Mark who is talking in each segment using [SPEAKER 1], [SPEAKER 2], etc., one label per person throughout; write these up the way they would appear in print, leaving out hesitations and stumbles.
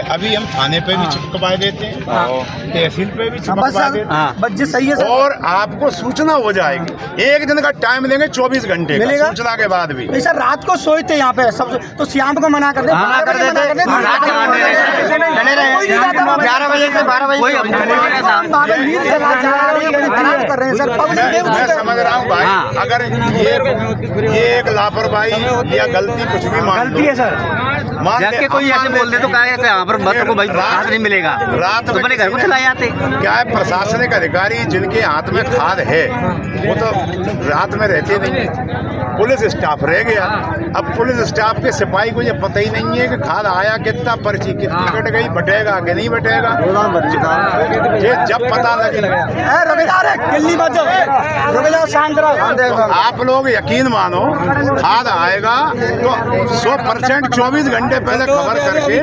[SPEAKER 1] अभी हम थाने पे भी चिपकवा देते हैं, तहसील पे भी चिपकवा देते हैं,
[SPEAKER 2] बस जी सही है सर।
[SPEAKER 1] और आपको सूचना हो जाएगी। एक दिन का टाइम देंगे 24 घंटे का सूचना के बाद भी।
[SPEAKER 2] नहीं सर, रात को सोते यहाँ पे सब, तो शाम को मना कर दे,
[SPEAKER 3] 11 बजे से 12 बजे
[SPEAKER 2] कर रहे हैं सर।
[SPEAKER 1] मैं समझ रहा हूँ भाई, अगर ये एक लापरवाही या गलती कुछ भी मान लो,
[SPEAKER 3] है सर, जाके कोई ऐसे बोल दे तो क्या है यहाँ पर मत को भाई रात नहीं मिलेगा,
[SPEAKER 1] रात
[SPEAKER 3] तो अपने घर को चलाए जाते।
[SPEAKER 1] क्या है, प्रशासनिक अधिकारी जिनके हाथ में खाद है वो तो रात में रहते नहीं, पुलिस स्टाफ रह गया। अब पुलिस स्टाफ के सिपाही को ये पता ही नहीं है कि खाद आया कितना, पर्ची कितनी कट गई, बटेगा कि नहीं बटेगा। ये जब पता लगे आप लोग यकीन मानो, खाद आएगा तो 100% 24 घंटे पहले खबर करके।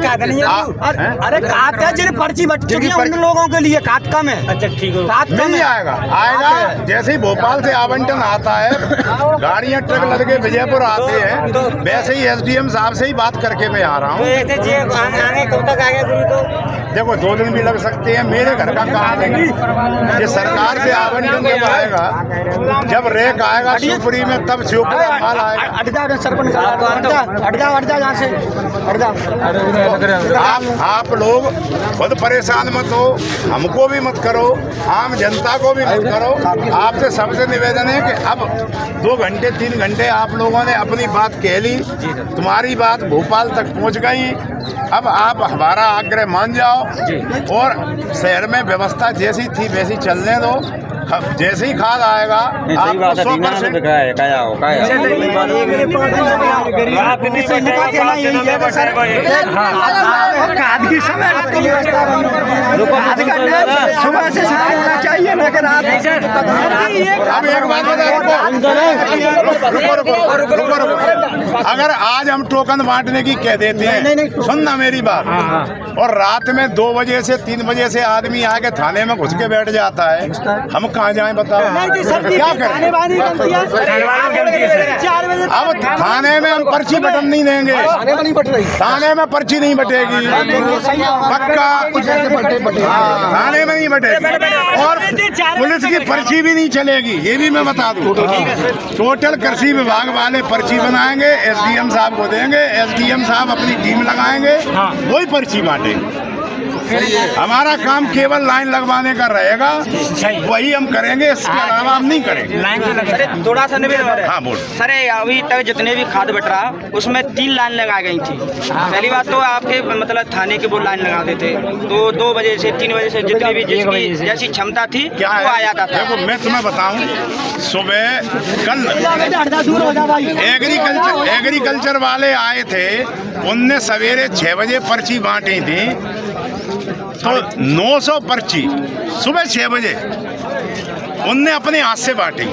[SPEAKER 2] अरे खाद का जिन पर्ची बच चुकी है उन लोगों के लिए खाद कम है। अच्छा ठीक है, खाद
[SPEAKER 1] नहीं आएगा। जैसे ही भोपाल से आवंटन आता है, गाड़ियां ट्रक लदके विजयपुर आते हैं, वैसे ही एसडीएम साहब से ही बात करके मैं आ रहा हूँ।
[SPEAKER 2] कब तक आएगा?
[SPEAKER 1] देखो 2 दिन भी लग सकते हैं, मेरे घर का काम है। ये सरकार से आवंटन जब आएगा, जब रेक आएगा शिवपुरी में, तब शिवपुरी का माल आएगा। आप लोग खुद परेशान मत हो, हमको भी मत करो, आम जनता को भी मत करो। आपसे सबसे निवेदन है कि अब 2 घंटे 3 घंटे आप लोगों ने अपनी बात कह ली, तुम्हारी बात भोपाल तक पहुंच गई। अब आप हमारा आग्रह मान जाओ और शहर में व्यवस्था जैसी थी वैसी चलने दो। जैसे ही खाद आएगा आपको 100%
[SPEAKER 2] खाद की समय सुबह से शाम होना चाहिए ना कि रात।
[SPEAKER 1] अब एक बात रुको, अगर आज हम टोकन बांटने की कह देते हैं, सुनना मेरी बात, और रात में 2 बजे से 3 बजे से आदमी आके थाने में घुस के बैठ जाता है, हम कहाँ जाएं बताओ, क्या करें? अब थाने में हम पर्ची बटन नहीं देंगे, थाने में पर्ची नहीं बटेगी, पक्का थाने में नहीं बटेगी, और पुलिस की पर्ची भी नहीं चलेगी, ये भी मैं बता दूं। टोटल कृषि विभाग वाले पर्ची बनाएंगे, एसडीएम साहब को देंगे, एसडीएम साहब अपनी टीम लगाएंगे, वही पर्ची बांटेंगे। हमारा काम केवल लाइन लगवाने का रहेगा, वही हम करेंगे, इसके अलावा हम नहीं करेंगे।
[SPEAKER 3] सर थोड़ा सा निवेदन है।
[SPEAKER 1] हाँ बोल।
[SPEAKER 3] सर अभी तक जितने भी खाद बट रहा उसमें 3 लाइन लगा गई थी। पहली बात तो आपके मतलब थाने के वो लाइन लगा देते, तो 2 बजे से 3 बजे से जितनी भी जिसकी जैसी क्षमता थी वो आ जाता था।
[SPEAKER 1] देखो मैं तुम्हें बताऊं, सुबह कल एग्रीकल्चर वाले आए थे, उनने सवेरे 6 बजे पर्ची बांटी थी, तो 900 पर्ची सुबह 6 बजे उनने अपने हाथ से बांटी।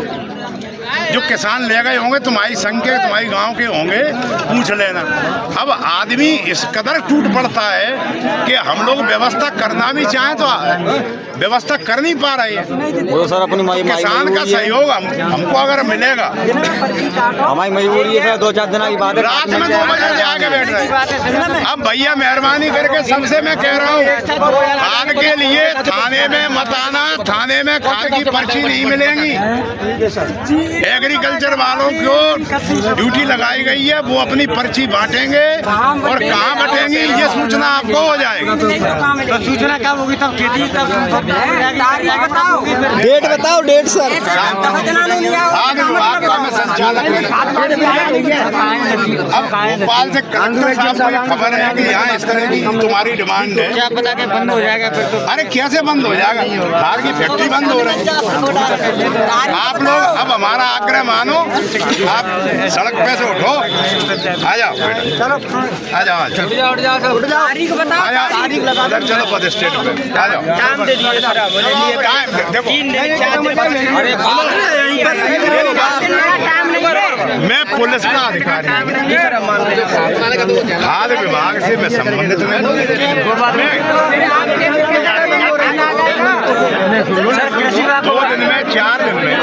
[SPEAKER 1] जो किसान ले गए होंगे तुम्हारी संघ के, तुम्हारी गांव के होंगे, पूछ लेना। अब आदमी इस कदर टूट पड़ता है कि हम लोग व्यवस्था करना भी चाहें तो व्यवस्था कर नहीं पा रहे हैं।
[SPEAKER 3] वो सर अपनी
[SPEAKER 1] किसान का सहयोग हमको अगर मिलेगा,
[SPEAKER 3] हमारी मजबूरी है। 2-4 दिन की बात है,
[SPEAKER 1] रात में 2 बजे आके बैठ रहे। अब भैया मेहरबानी करके सबसे मैं कह रहा हूँ, खाद के लिए थाने में मत आना, थाने में खाद की पर्ची नहीं मिलेगी। एग्रीकल्चर वालों को ड्यूटी लगाई गई है, वो अपनी पर्ची बांटेंगे, और कहाँ बांटेंगी ये सूचना आपको हो जाएगी।
[SPEAKER 3] तो सूचना कब होगी, तब खेती
[SPEAKER 2] डेट बताओ, डेट सर।
[SPEAKER 1] खाद विभाग का मैं संचालक अब भोपाल से कलेक्टर साहब को ये खबर है कि यहाँ इस तरह की तुम्हारी डिमांड है,
[SPEAKER 3] क्या पता कि बंद हो जाएगा फिर तो।
[SPEAKER 1] अरे कैसे बंद हो जाएगा, खाद की फैक्ट्री बंद हो रही है। आप लोग अब हमारा आग्रह मानो, आप सड़क पे से उठो, आ जाओ बेटा, आ जाओ, उधर चलो पद स्टेट पे आ जाओ। मैं पुलिस का अधिकारी खाद विभाग से मैं संबंधित नहीं। 2 दिन में 4 दिन में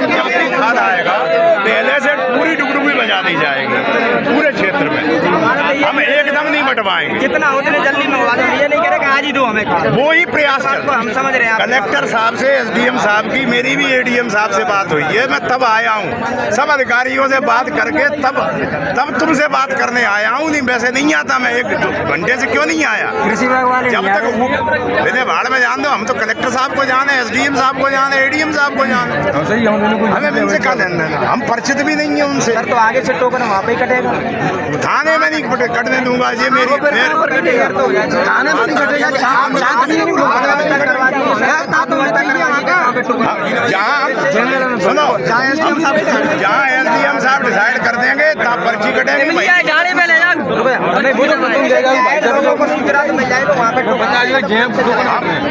[SPEAKER 1] जब भी खाद आएगा, पहले से पूरी डुगडुगी बजा दी जाएगी पूरे क्षेत्र में। हम एकदम नहीं बटवाएंगे,
[SPEAKER 3] जितना उतने जल्दी मंगवा देंगे। ही दो हमें कार्ड।
[SPEAKER 1] वो ही प्रयास कर,
[SPEAKER 3] हम समझ रहे हैं आप।
[SPEAKER 1] कलेक्टर साहब से, एसडीएम साहब की, मेरी भी एडीएम साहब से बात हुई है। मैं तब आया हूँ, सब अधिकारियों से बात करके तब तुमसे बात करने आया हूँ। नहीं वैसे नहीं आता मैं, 1 घंटे से क्यों नहीं आया?
[SPEAKER 2] कृषि विभाग वाले
[SPEAKER 1] जब तक विनय भाड़ में जान दो, हम तो कलेक्टर साहब को जाने, एसडीएम साहब को जाने, एडीएम साहब को जाने, हमें इनसे क्या लेना देना? हम परिचित भी नहीं है उनसे।
[SPEAKER 2] सर तो आगे से टोकन वहाँ पे ही कटेगा,
[SPEAKER 1] थाने में नहीं कटने दूंगा। ये मेरी
[SPEAKER 2] थाने में नहीं कटेगा।
[SPEAKER 1] जहाँ सुनो, जहाँ एसडीएम साहब डिसाइड कर देंगे तब पर्ची कटेगी।
[SPEAKER 3] गाड़ी में ले जाओ।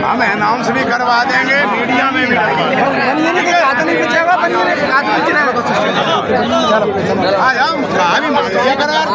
[SPEAKER 1] हम अनाउंस भी करवा देंगे, मीडिया में भी करवा देंगे। हाँ, हम कहा भी मान लिया करार।